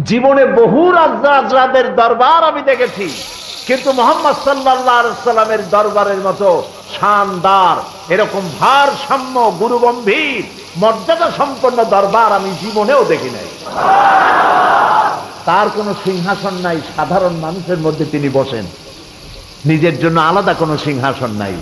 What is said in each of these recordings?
জীবনে বহু রাজরাজদের দরবার আমি দেখেছি, কিন্তু মুহাম্মদ সাল্লাল্লাহু আলাইহি সাল্লামের দরবারের মতো শানদার, এরকম ভারসাম্য, গুরুগম্ভীর, মর্যাদা সম্পন্ন দরবার আমি জীবনেও দেখি নাই। তার কোনো সিংহাসন নাই, সাধারণ মানুষের মধ্যে তিনি বসেন, নিজের জন্য আলাদা কোনো সিংহাসন নাই।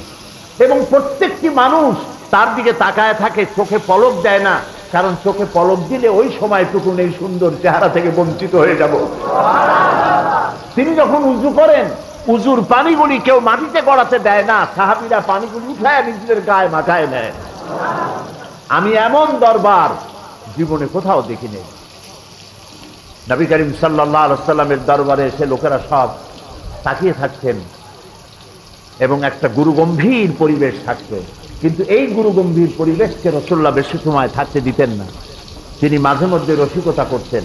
এবং প্রত্যেকটি মানুষ তার দিকে তাকায় থাকে, চোখে পলক দেয় না, কারণ চোখে পলক দিলে ওই সময়টুকু এই সুন্দর চেহারা থেকে বঞ্চিত হয়ে যাব। তিনি যখন উযু করেন, উযুর পানিগুলি কেউ মাটিতে গড়াতে দেয় না, সাহাবীরা পানিগুলি উঠায় নিজেদের গায়ে মাখায় নেয়। আমি এমন দরবার জীবনে কোথাও দেখিনি। নবী করিম সাল্লাল্লাহু আলাইহি ওয়াসাল্লামের দরবারে এসে লোকেরা সব তাকিয়ে থাকতেন এবং একটা গুরুগম্ভীর পরিবেশ থাকত। কিন্তু এই গুরুগম্ভীর পরিবেশকে রাসূলুল্লাহ বেশি সময় থাকতে দিতেন না। তিনি মাঝে মধ্যে রসিকতা করতেন।